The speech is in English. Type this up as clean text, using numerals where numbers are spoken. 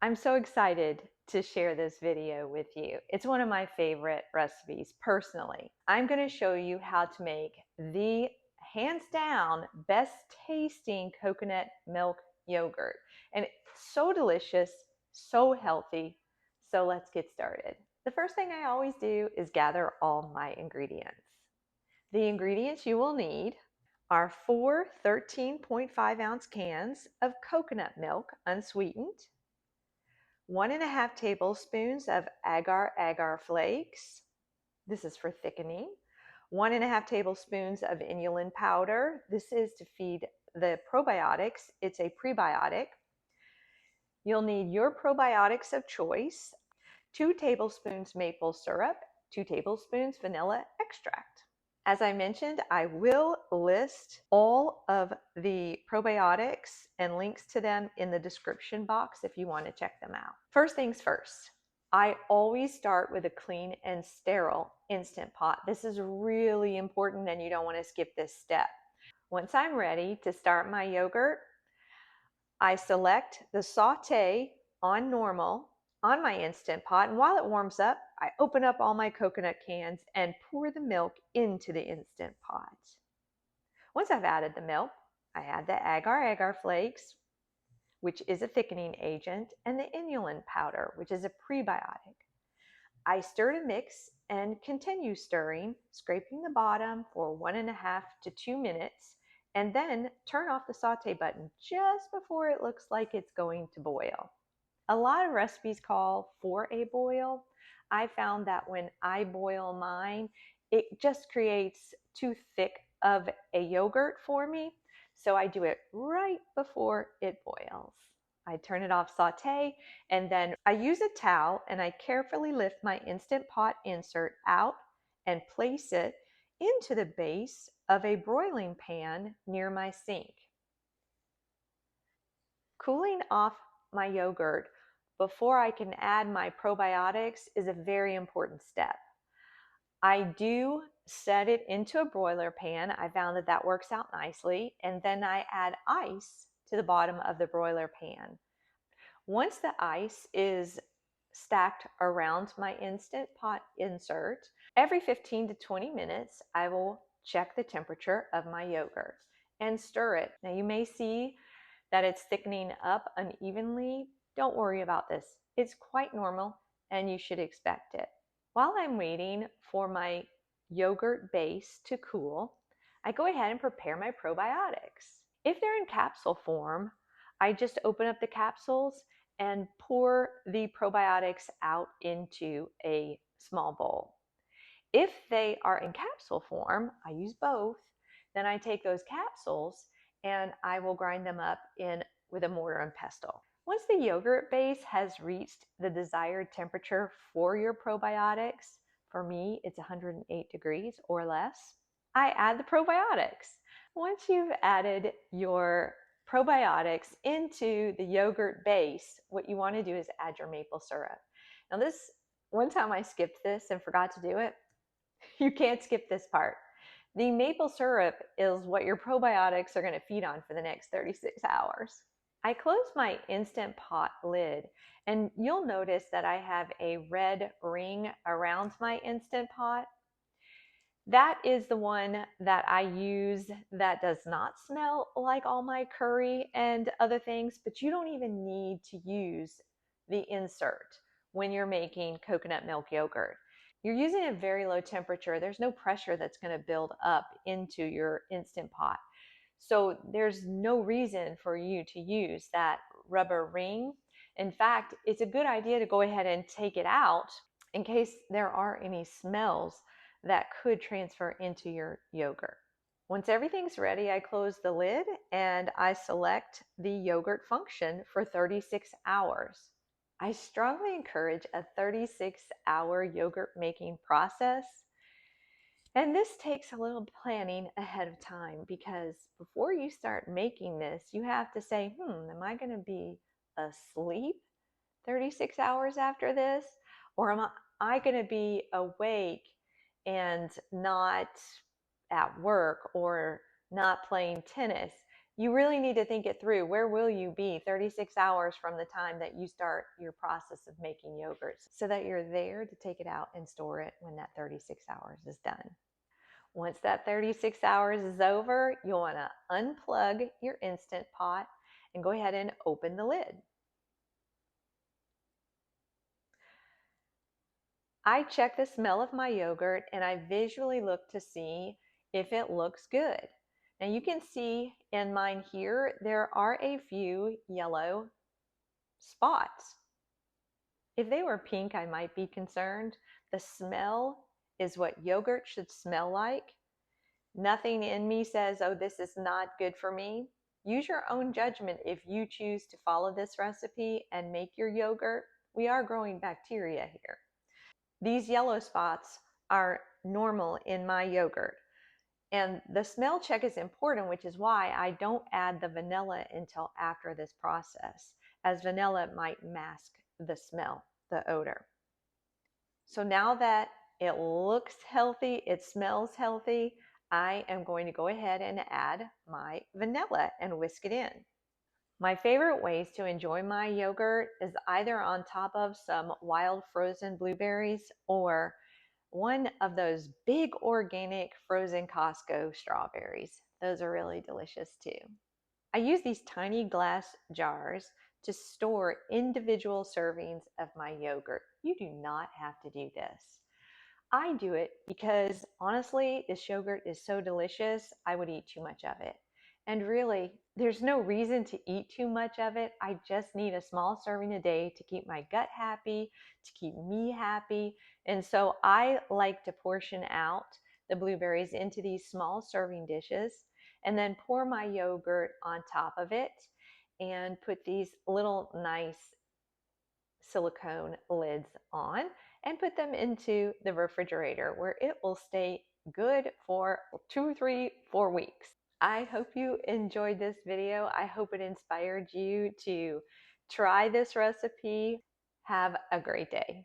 I'm so excited to share this video with you. It's one of my favorite recipes personally. I'm going to show you how to make the hands down best tasting coconut milk yogurt. And it's so delicious, so healthy. So let's get started. The first thing I always do is gather all my ingredients. The ingredients you will need are 4 13.5-ounce cans of coconut milk unsweetened, 1.5 tablespoons of agar-agar flakes. This is for thickening. 1.5 tablespoons of inulin powder. This is to feed the probiotics. It's a prebiotic. You'll need your probiotics of choice. 2 tablespoons maple syrup. 2 tablespoons vanilla extract. As I mentioned, I will list all of the probiotics and links to them in the description box if you want to check them out. First things first, I always start with a clean and sterile Instant Pot. This is really important and you don't want to skip this step. Once I'm ready to start my yogurt, I select the saute on normal on my Instant Pot, and while it warms up, I open up all my coconut cans and pour the milk into the Instant Pot. Once I've added the milk, I add the agar-agar flakes, which is a thickening agent, and the inulin powder, which is a prebiotic. I stir to mix and continue stirring, scraping the bottom for 1.5 to 2 minutes, and then turn off the saute button just before it looks like it's going to boil. A lot of recipes call for a boil. I found that when I boil mine, it just creates too thick of a yogurt for me, so I do it right before it boils. I turn it off saute, and then I use a towel and I carefully lift my Instant Pot insert out and place it into the base of a broiling pan near my sink. Cooling off my yogurt before I can add my probiotics is a very important step. I do set it into a broiler pan. I found that that works out nicely. And then I add ice to the bottom of the broiler pan. Once the ice is stacked around my Instant Pot insert, every 15 to 20 minutes, I will check the temperature of my yogurt and stir it. Now you may see that it's thickening up unevenly. Don't worry about this. It's quite normal and you should expect it. While I'm waiting for my yogurt base to cool, I go ahead and prepare my probiotics. If they're in capsule form, I just open up the capsules and pour the probiotics out into a small bowl. If they are in capsule form, I use both. Then I take those capsules and I will grind them up in with a mortar and pestle. Once the yogurt base has reached the desired temperature for your probiotics, for me it's 108 degrees or less, I add the probiotics. Once you've added your probiotics into the yogurt base, what you want to do is add your maple syrup. Now this, one time I skipped this and forgot to do it. You can't skip this part. The maple syrup is what your probiotics are going to feed on for the next 36 hours. I close my Instant Pot lid and you'll notice that I have a red ring around my Instant Pot. That is the one that I use that does not smell like all my curry and other things, but you don't even need to use the insert when you're making coconut milk yogurt. You're using a very low temperature. There's no pressure that's going to build up into your Instant Pot. So there's no reason for you to use that rubber ring. In fact, it's a good idea to go ahead and take it out in case there are any smells that could transfer into your yogurt. Once everything's ready, I close the lid and I select the yogurt function for 36 hours. I strongly encourage a 36-hour yogurt making process. And this takes a little planning ahead of time because before you start making this, you have to say, am I going to be asleep 36 hours after this? Or am I going to be awake and not at work or not playing tennis? You really need to think it through. Where will you be 36 hours from the time that you start your process of making yogurts so that you're there to take it out and store it when that 36 hours is done? Once that 36 hours is over, you'll want to unplug your Instant Pot and go ahead and open the lid. I check the smell of my yogurt and I visually look to see if it looks good. Now you can see in mine here, there are a few yellow spots. If they were pink, I might be concerned. The smell is what yogurt should smell like. Nothing in me says, oh, this is not good for me. Use your own judgment if you choose to follow this recipe and make your yogurt. We are growing bacteria here. These yellow spots are normal in my yogurt. And the smell check is important, which is why I don't add the vanilla until after this process, as vanilla might mask the smell, the odor. So now that it looks healthy, it smells healthy, I am going to go ahead and add my vanilla and whisk it in. My favorite ways to enjoy my yogurt is either on top of some wild frozen blueberries or one of those big organic frozen Costco strawberries. Those are really delicious too. I use these tiny glass jars to store individual servings of my yogurt. You do not have to do this. I do it because honestly, this yogurt is so delicious, I would eat too much of it. And really, there's no reason to eat too much of it. I just need a small serving a day to keep my gut happy, to keep me happy. And so I like to portion out the blueberries into these small serving dishes and then pour my yogurt on top of it and put these little nice silicone lids on and put them into the refrigerator where it will stay good for 2, 3, 4 weeks. I hope you enjoyed this video. I hope it inspired you to try this recipe. Have a great day.